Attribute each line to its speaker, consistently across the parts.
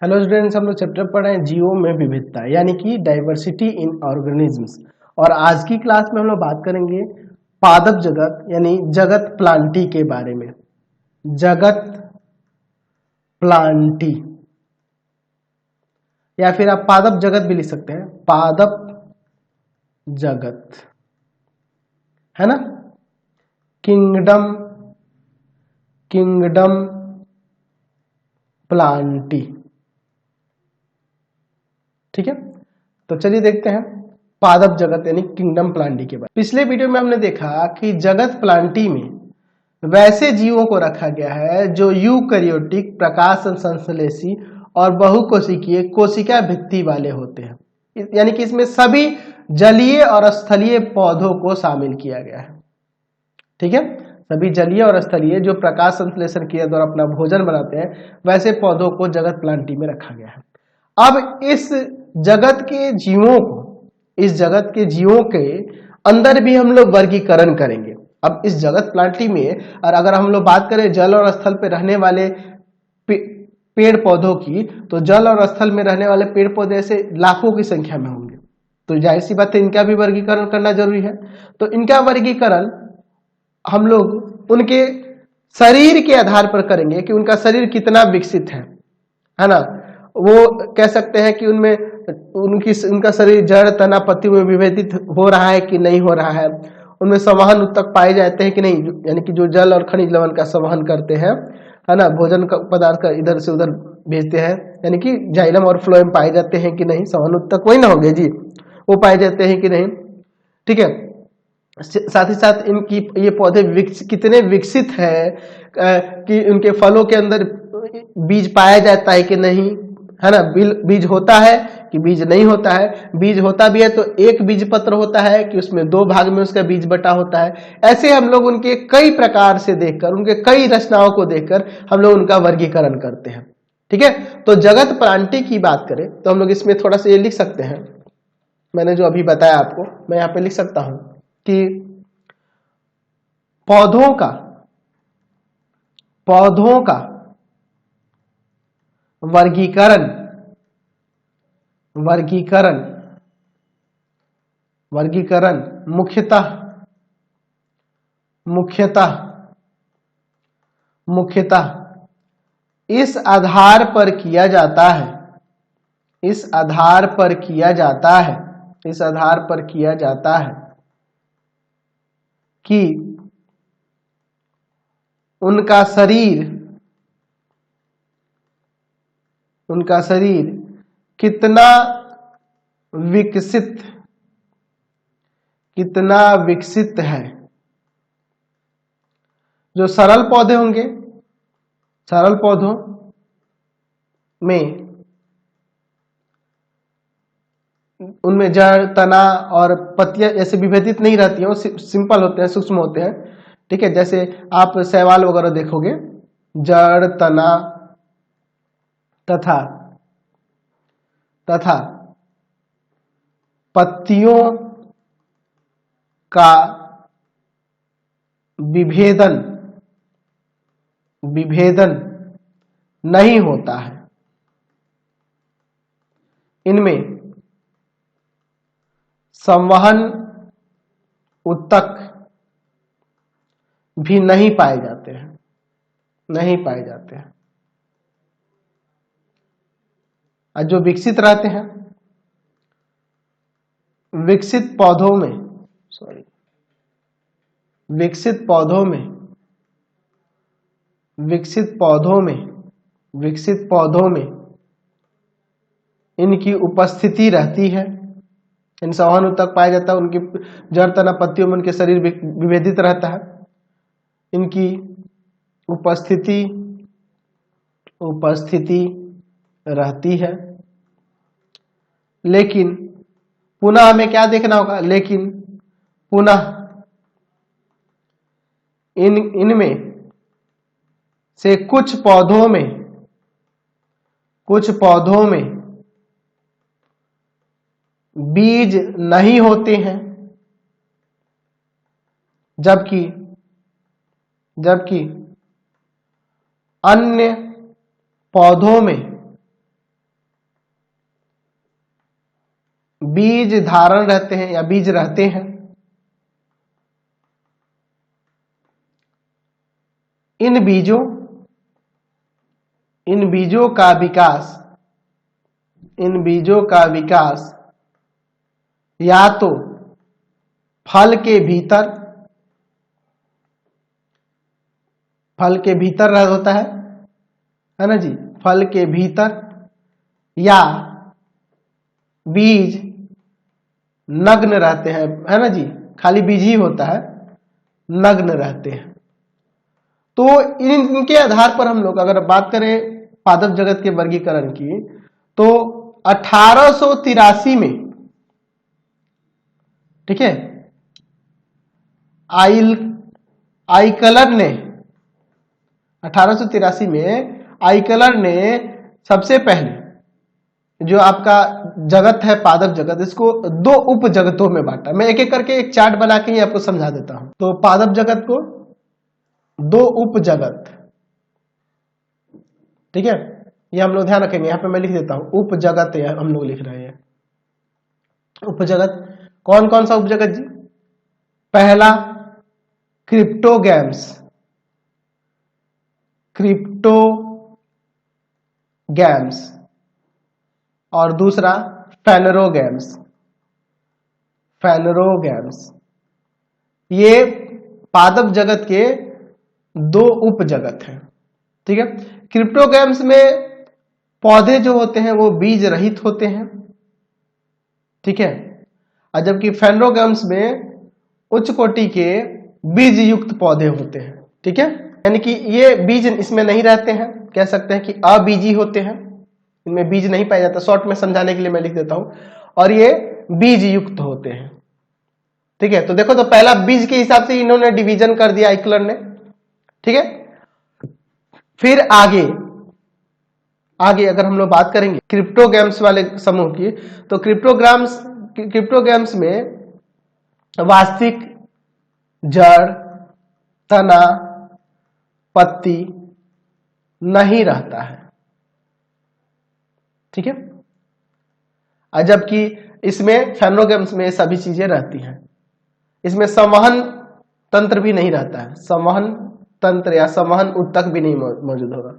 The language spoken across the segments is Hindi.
Speaker 1: हेलो स्टूडेंट्स, हम लोग चैप्टर पढ़ रहे हैं जीवों में विविधता यानी कि डाइवर्सिटी इन ऑर्गेनिज्म्स। और आज की क्लास में हम लोग बात करेंगे पादप जगत यानी जगत प्लांटी के बारे में। जगत प्लांटी या फिर आप पादप जगत भी लिख सकते हैं। पादप जगत है ना। Kingdom kingdom Plantae. ठीक है, तो चलिए देखते हैं पादप जगत यानी किंगडम प्लांटी के बारे में। पिछले वीडियो में हमने देखा कि जगत प्लांटी में वैसे जीवों को रखा गया है जो यूकैरियोटिक, प्रकाश संश्लेषी और बहुकोशिकीय कोशिका भित्ति वाले होते हैं। यानी कि इसमें सभी जलीय और स्थलीय पौधों को शामिल किया गया है। ठीक है, सभी जलीय और स्थलीय जो प्रकाश संश्लेषण क्रिया द्वारा अपना भोजन बनाते हैं वैसे पौधों को जगत प्लांटी में रखा गया है। अब इस जगत के जीवों को, इस जगत के जीवों के अंदर भी हम लोग वर्गीकरण करेंगे। अब इस जगत प्लांटी में और अगर हम लोग बात करें जल और स्थल पे रहने वाले पेड़ पौधों की, तो जल और स्थल में रहने वाले पेड़ पौधे ऐसे लाखों की संख्या में होंगे, तो जाहिर सी बात है इनका भी वर्गीकरण करना जरूरी है। तो इनका वर्गीकरण हम लोग उनके शरीर के आधार पर करेंगे कि उनका शरीर कितना विकसित है ना। वो कह सकते हैं कि उनमें उनका शरीर जड़, तना, पत्ती में विभेदित हो रहा है कि नहीं हो रहा है, उनमें संवहन उत्तक पाए जाते हैं कि नहीं, यानी कि जो जल और खनिज लवण का संवहन करते हैं, है ना, भोजन का पदार्थ का इधर से उधर भेजते हैं, यानी कि जाइलम और फ्लोएम पाए जाते हैं कि नहीं, संवहन उत्तक वही ना होंगे जी, वो पाए जाते हैं कि नहीं। ठीक है, साथ ही साथ इनकी ये पौधे कितने विकसित है कि उनके फलों के अंदर बीज पाया जाता है कि नहीं, है ना। बीज होता है कि बीज नहीं होता है, बीज होता भी है तो एक बीज पत्र होता है कि उसमें दो भाग में उसका बीज बटा होता है। ऐसे हम लोग उनके कई प्रकार से देखकर, उनके कई रचनाओं को देखकर हम लोग उनका वर्गीकरण करते हैं। ठीक है, तो जगत प्लांटी की बात करें तो हम लोग इसमें थोड़ा सा ये लिख सकते हैं, मैंने जो अभी बताया आपको, मैं यहाँ पे लिख सकता हूं कि पौधों का वर्गीकरण मुख्यतः इस आधार पर किया जाता है कि उनका शरीर कितना विकसित है। जो सरल पौधे होंगे, सरल पौधों में उनमें जड़, तना और पत्तियां ऐसे विभेदित नहीं रहती हैं, वो सिंपल होते हैं, सूक्ष्म होते हैं। ठीक है, जैसे आप शैवाल वगैरह देखोगे, जड़, तना तथा पत्तियों का विभेदन नहीं होता है। इनमें संवहन उत्तक भी नहीं पाए जाते हैं। और जो विकसित रहते हैं, विकसित पौधों में इनकी उपस्थिति रहती है, इन संवहन उत्तक पाया जाता है, उनकी जड़, तना, पत्तियों में उनके शरीर विभेदित रहता है, इनकी उपस्थिति रहती है। लेकिन पुनः हमें क्या देखना होगा, इनमें से कुछ पौधों में बीज नहीं होते हैं, जबकि अन्य पौधों में बीज धारण रहते हैं या बीज रहते हैं। इन बीजों का विकास या तो फल के भीतर होता है ना जी, फल के भीतर, या बीज नग्न रहते हैं, है ना जी, खाली बीज ही होता है, नग्न रहते हैं। तो इनके आधार पर हम लोग अगर बात करें पादप जगत के वर्गीकरण की, तो 1883 में, ठीक है, आइकलर ने 1883 में आइकलर ने सबसे पहले जो आपका जगत है पादप जगत, इसको 2 उप जगतों में बांटा। मैं एक एक करके एक चार्ट बना के ही आपको समझा देता हूं। तो पादप जगत को 2 उप जगत, ठीक है, ये हम लोग ध्यान रखेंगे। यहां पे मैं लिख देता हूं उप जगत, हम लोग लिख रहे हैं उप जगत। कौन कौन सा उप जगत जी? पहला क्रिप्टोगैम्स, और दूसरा फेनरोगैम्स। ये पादप जगत के 2 उप जगत हैं, ठीक है। क्रिप्टोगैम्स में पौधे जो होते हैं वो बीज रहित होते हैं, ठीक है, और जबकि फेनरोगैम्स में उच्च कोटि के बीज युक्त पौधे होते हैं, ठीक है। यानी कि ये बीज इसमें नहीं रहते हैं, कह सकते हैं कि अबीजी होते हैं, इनमें बीज नहीं पाया जाता। शॉर्ट में समझाने के लिए मैं लिख देता हूं, और ये बीज युक्त होते हैं, ठीक है। तो देखो, तो पहला बीज के हिसाब से इन्होंने डिवीजन कर दिया आइकलर ने, ठीक है। फिर आगे अगर हम लोग बात करेंगे क्रिप्टोगैम्स वाले समूह की, तो क्रिप्टोगैम्स में वास्तविक जड़, तना, पत्ती नहीं रहता है, ठीक है। जबकि इसमें फेनोगैम्स में सभी चीजें रहती हैं। इसमें संवहन तंत्र भी नहीं रहता है, संवहन तंत्र या संवहन उत्तक भी नहीं मौजूद होगा।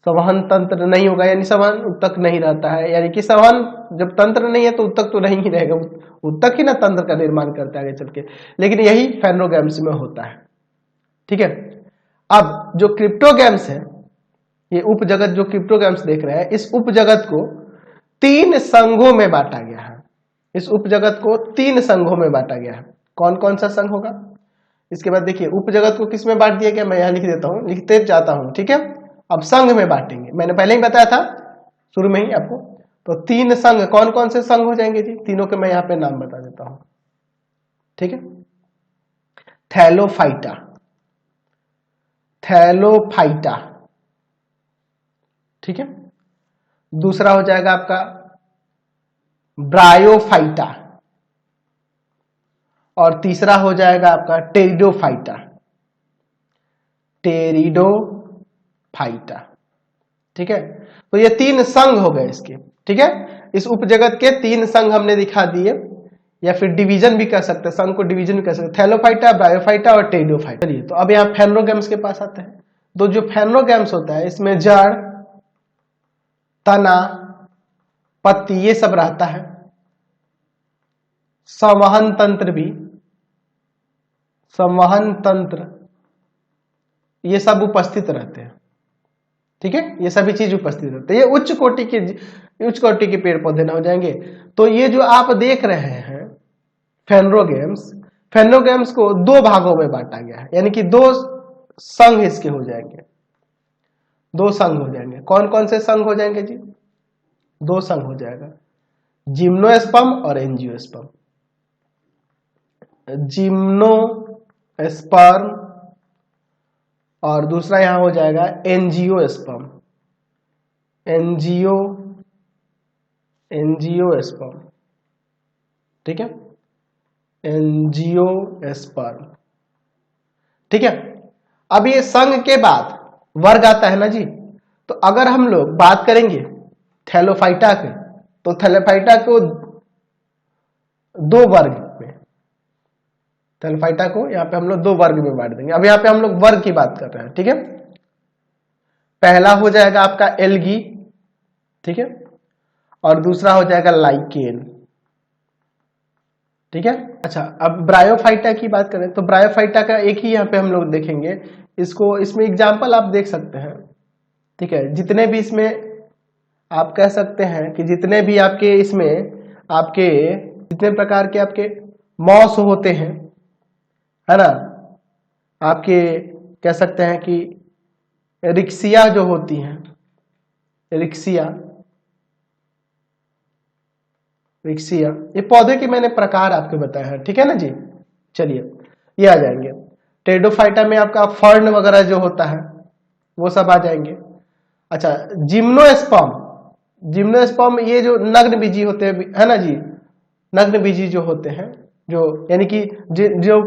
Speaker 1: संवहन तंत्र नहीं होगा यानी संवहन उत्तक नहीं रहता है, यानी कि संवहन जब तंत्र नहीं है तो उत्तक तो नहीं ही रहेगा, उत्तक ही ना तंत्र का निर्माण करता है आगे चल के। लेकिन यही फेनोगैम्स में होता है, ठीक है। अब जो क्रिप्टोगैम्स है, ये उप जगत जो क्रिप्टोगैम्स देख रहे हैं, इस उप जगत को 3 संघों में बांटा गया है। इस उप जगत को 3 संघों में बांटा गया है। कौन कौन सा संघ होगा? इसके बाद देखिए उप जगत को किस में बांट दिया गया, मैं यहां लिख देता हूं, लिखते जाता हूं, ठीक है। अब संघ में बांटेंगे, मैंने पहले ही बताया था शुरू में ही आपको। तो 3 संघ, कौन कौन से संघ हो जाएंगे जी? तीनों के मैं यहां पे नाम बता देता हूं, ठीक है। थैलोफाइटा, ठीक है। दूसरा हो जाएगा आपका ब्रायोफाइटा, और तीसरा हो जाएगा आपका टेरिडोफाइटा, ठीक है। तो ये 3 संघ हो गए इसके, ठीक है। इस उपजगत के 3 संघ हमने दिखा दिए, या फिर डिवीजन भी कर सकते हैं, संघ को डिवीजन भी कर सकते हैं, थैलोफाइटा, ब्रायोफाइटा और टेरिडोफाइटा। चलिए, तो अब यहाँ फेनोगैम्स के पास आते हैं। तो जो फेनोगैम्स होता है, इसमें जड़, तना, पत्ती ये सब रहता है, संवहन तंत्र ये सब उपस्थित रहते हैं, ठीक है। ये सभी चीज उपस्थित रहते हैं। ये उच्च कोटि के पेड़ पौधे ना हो जाएंगे। तो ये जो आप देख रहे हैं फेनोगैम्स को 2 भागों में बांटा गया है, यानी कि 2 संघ इसके हो जाएंगे, 2 संघ हो जाएंगे। कौन कौन से संघ हो जाएंगे जी? 2 संघ हो जाएगा, जिम्नोस्पर्म और एंजियोस्पर्म। जिम्नोस्पर्म और दूसरा यहां हो जाएगा एंजियोस्पर्म, एंजियोस्पर्म, ठीक है, एंजियोस्पर्म, ठीक है। अब ये संघ के बाद वर्ग आता है ना जी। तो अगर हम लोग बात करेंगे थैलोफाइटा के, तो थैलोफाइटा को दो वर्ग में, थैलोफाइटा को यहाँ पे हम लोग दो वर्ग में बांट देंगे। अब यहाँ पे हम लोग वर्ग की बात कर रहे हैं, ठीक है। पहला हो जाएगा आपका एल्गी, ठीक है, और दूसरा हो जाएगा लाइकेन, ठीक है। अच्छा, अब ब्रायोफाइटा की बात करें तो ब्रायोफाइटा का एक ही यहाँ पे हम लोग देखेंगे इसको, इसमें एग्जाम्पल आप देख सकते हैं, ठीक है। जितने भी इसमें आप कह सकते हैं कि जितने भी आपके इसमें आपके जितने प्रकार के आपके मॉस होते हैं, है ना, आपके कह सकते हैं कि रिक्सिया जो होती हैं, रिक्सिया ये पौधे के मैंने प्रकार आपको बताया है, ठीक है ना जी। चलिए ये आ जाएंगे। टेडोफाइटा में आपका फर्न वगैरह जो होता है वो सब आ जाएंगे। अच्छा, जिम्नोस्पर्म ये जो नग्न बीजी होते हैं, है ना जी, नग्न बीजी जो होते हैं, जो यानी कि जो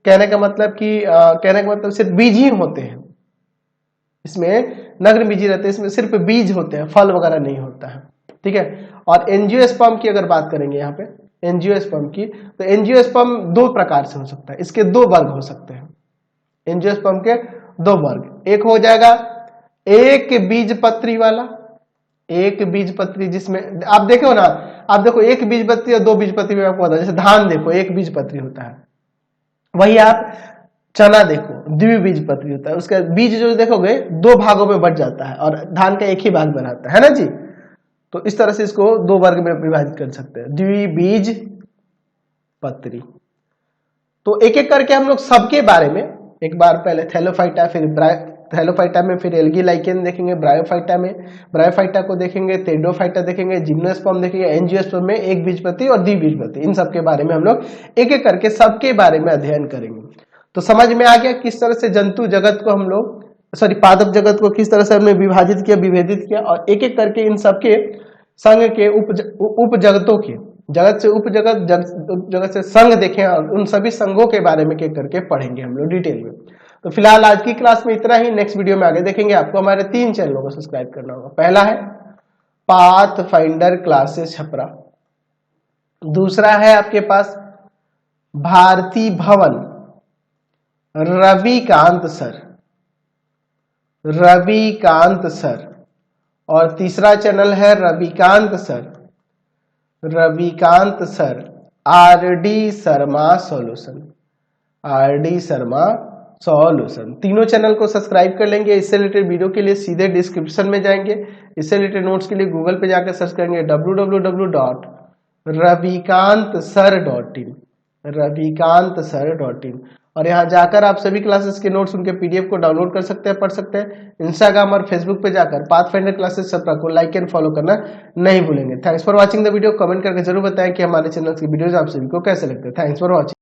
Speaker 1: कहने का मतलब सिर्फ बीज ही होते हैं, इसमें नग्न बीजी रहते हैं, इसमें सिर्फ बीज होते हैं, फल वगैरह नहीं होता है, ठीक है। और एंजियोस्पर्म की अगर बात करेंगे यहाँ पे एंजियोस्पर्म की, तो एंजियोस्पर्म दो प्रकार से हो सकता है, इसके दो वर्ग हो सकते हैं, एंजियोस्पर्म के दो वर्ग। एक हो जाएगा एक बीजपत्री वाला, एक बीजपत्री जिसमें आप देखो ना, आप देखो एक बीजपत्री और दो बीजपत्री में आपको पता है, जैसे धान देखो एक बीजपत्री होता है, वही आप चना देखो द्विबीजपत्री होता है, उसका बीज जो देखोगे दो भागों में बट जाता है और धान का एक ही भाग बनाता है ना जी। तो इस तरह से इसको दो वर्ग में विभाजित कर सकते हैं, द्विबीज पत्री। तो एक एक करके हम लोग सबके बारे में एक बार पहले थैलोफाइटा, थैलोफाइटा में फिर एल्गी लाइकेन देखेंगे, ब्रायोफाइटा को देखेंगे, टेडोफाइटा देखेंगे, जिम्नोस्पर्म देखेंगे, एंजियोस्पर्म में एक बीजपत्री और द्विबीजपत्री, इन सबके बारे में हम लोग एक एक करके सबके बारे में अध्ययन करेंगे। तो समझ में आ गया किस तरह से जंतु जगत को हम लोग पादप जगत को किस तरह से हमने विभाजित किया, विभेदित किया, और एक एक करके इन सबके संघ के उप जगतों के, जगत से उप जगत, जगत से संघ देखें और उन सभी संघों के बारे में एक करके पढ़ेंगे हम लोग डिटेल में। तो फिलहाल आज की क्लास में इतना ही, नेक्स्ट वीडियो में आगे देखेंगे। आपको हमारे 3 चैनलों को सब्सक्राइब करना होगा। पहला है पाथ फाइंडर क्लासेस छपरा, दूसरा है आपके पास भारती भवन रविकांत सर, और तीसरा चैनल है Ravikant sir RD Sharma solution. तीनों चैनल को सब्सक्राइब कर लेंगे। इससे रिलेटेड वीडियो के लिए सीधे डिस्क्रिप्शन में जाएंगे, इससे रिलेटेड नोट्स के लिए गूगल पे जाकर सर्च करेंगे www.ravikantsir.in, और यहाँ जाकर आप सभी क्लासेस के नोट्स, उनके पीडीएफ को डाउनलोड कर सकते हैं, पढ़ सकते हैं। इंस्टाग्राम और फेसबुक पे जाकर पाथफाइंडर क्लासेस छपरा को लाइक एंड फॉलो करना नहीं भूलेंगे। Thanks for watching the video. Comment करके जरूर बताएं कि हमारे चैनल की वीडियोस आप सभी को कैसे लगते हैं। Thanks for watching.